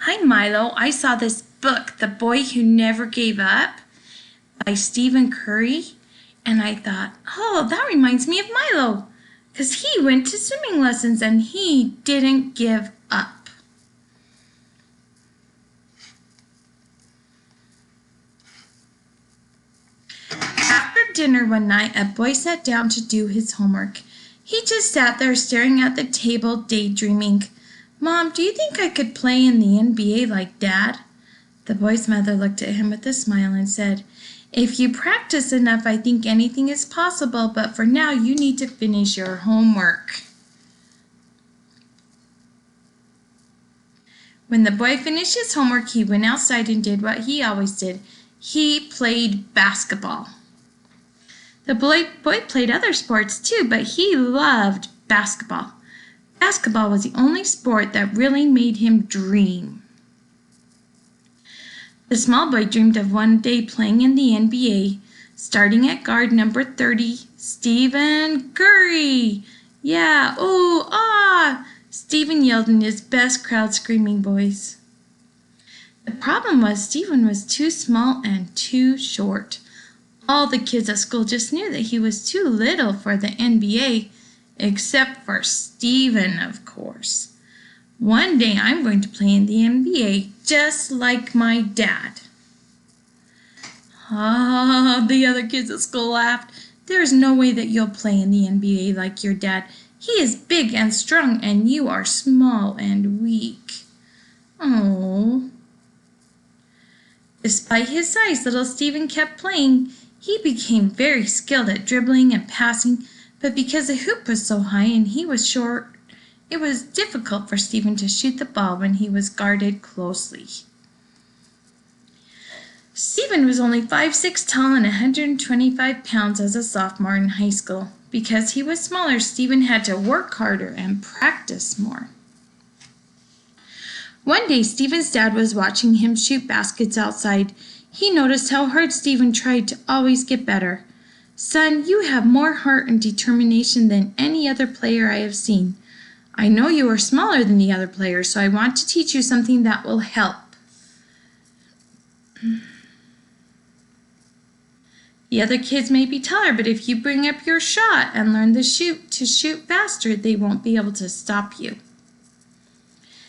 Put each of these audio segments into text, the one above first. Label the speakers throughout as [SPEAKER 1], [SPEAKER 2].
[SPEAKER 1] Hi, Milo. I saw this book, The Boy Who Never Gave Up by Stephen Curry, and I thought, oh, that reminds me of Milo, because he went to swimming lessons and he didn't give up. After dinner one night, a boy sat down to do his homework. He just sat there staring at the table, daydreaming. Mom, do you think I could play in the NBA like Dad? The boy's mother looked at him with a smile and said, if you practice enough, I think anything is possible, but for now you need to finish your homework. When the boy finished his homework, he went outside and did what he always did. He played basketball. The boy played other sports too, but he loved basketball. Basketball was the only sport that really made him dream. The small boy dreamed of one day playing in the NBA, starting at guard number 30, Stephen Curry. Yeah, ooh, ah! Stephen yelled in his best crowd screaming voice. The problem was Stephen was too small and too short. All the kids at school just knew that he was too little for the NBA, except for Stephen, of course. One day I'm going to play in the NBA just like my dad. The other kids at school laughed. There's no way that you'll play in the NBA like your dad. He is big and strong and you are small and weak. Oh. Despite his size, little Stephen kept playing. He became very skilled at dribbling and passing, but because the hoop was so high and he was short, it was difficult for Stephen to shoot the ball when he was guarded closely. Stephen was only 5'6" tall and 125 pounds as a sophomore in high school. Because he was smaller, Stephen had to work harder and practice more. One day, Stephen's dad was watching him shoot baskets outside. He noticed how hard Stephen tried to always get better. Son, you have more heart and determination than any other player I have seen. I know you are smaller than the other players, so I want to teach you something that will help. The other kids may be taller, but if you bring up your shot and learn to shoot faster, they won't be able to stop you.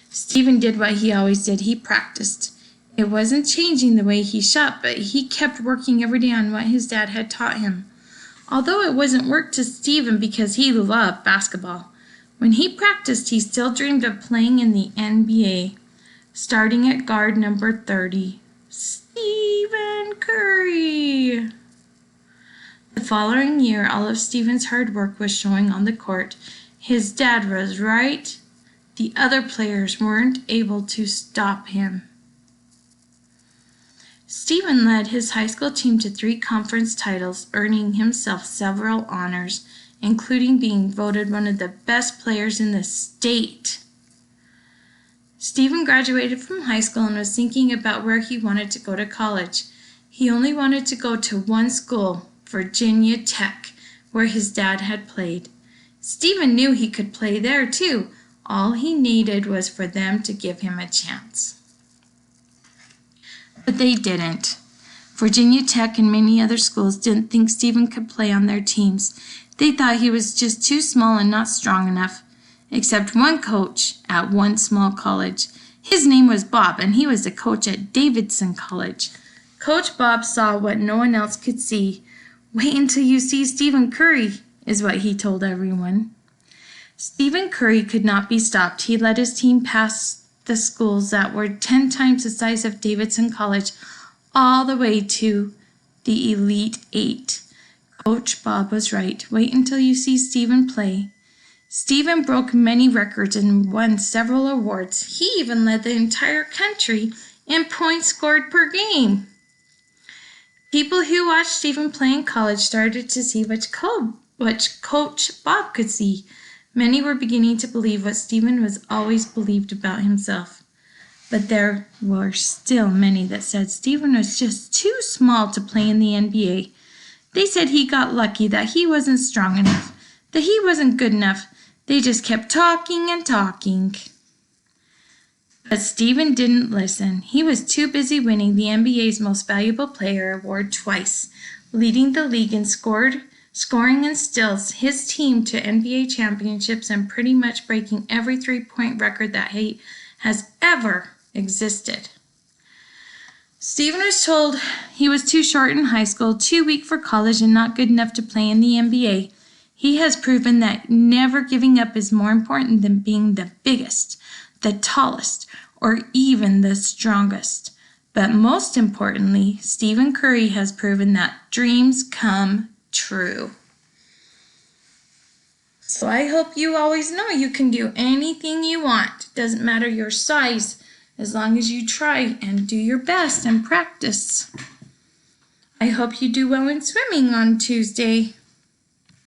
[SPEAKER 1] Stephen did what he always did. He practiced. It wasn't changing the way he shot, but he kept working every day on what his dad had taught him. Although it wasn't work to Stephen because he loved basketball. When he practiced, he still dreamed of playing in the NBA, starting at guard number 30, Stephen Curry. The following year, all of Stephen's hard work was showing on the court. His dad was right. The other players weren't able to stop him. Stephen led his high school team to 3 conference titles, earning himself several honors, including being voted one of the best players in the state. Stephen graduated from high school and was thinking about where he wanted to go to college. He only wanted to go to one school, Virginia Tech, where his dad had played. Stephen knew he could play there too. All he needed was for them to give him a chance. But they didn't. Virginia Tech and many other schools didn't think Stephen could play on their teams. They thought he was just too small and not strong enough, except one coach at one small college. His name was Bob, and he was the coach at Davidson College. Coach Bob saw what no one else could see. Wait until you see Stephen Curry, is what he told everyone. Stephen Curry could not be stopped. He led his team past the schools that were 10 times the size of Davidson College, all the way to the Elite 8. Coach Bob was right. Wait until you see Stephen play. Stephen broke many records and won several awards. He even led the entire country in points scored per game. People who watched Stephen play in college started to see which Coach Bob could see. Many were beginning to believe what Stephen was always believed about himself. But there were still many that said Stephen was just too small to play in the NBA. They said he got lucky, that he wasn't strong enough, that he wasn't good enough. They just kept talking and talking. But Stephen didn't listen. He was too busy winning the NBA's Most Valuable Player award twice, leading the league in scoring and steals, his team to NBA championships, and pretty much breaking every three-point record that has ever existed. Stephen was told he was too short in high school, too weak for college, and not good enough to play in the NBA. He has proven that never giving up is more important than being the biggest, the tallest, or even the strongest. But most importantly, Stephen Curry has proven that dreams come true. So I hope you always know you can do anything you want. It doesn't matter your size, as long as you try and do your best and practice. I hope you do well in swimming on Tuesday.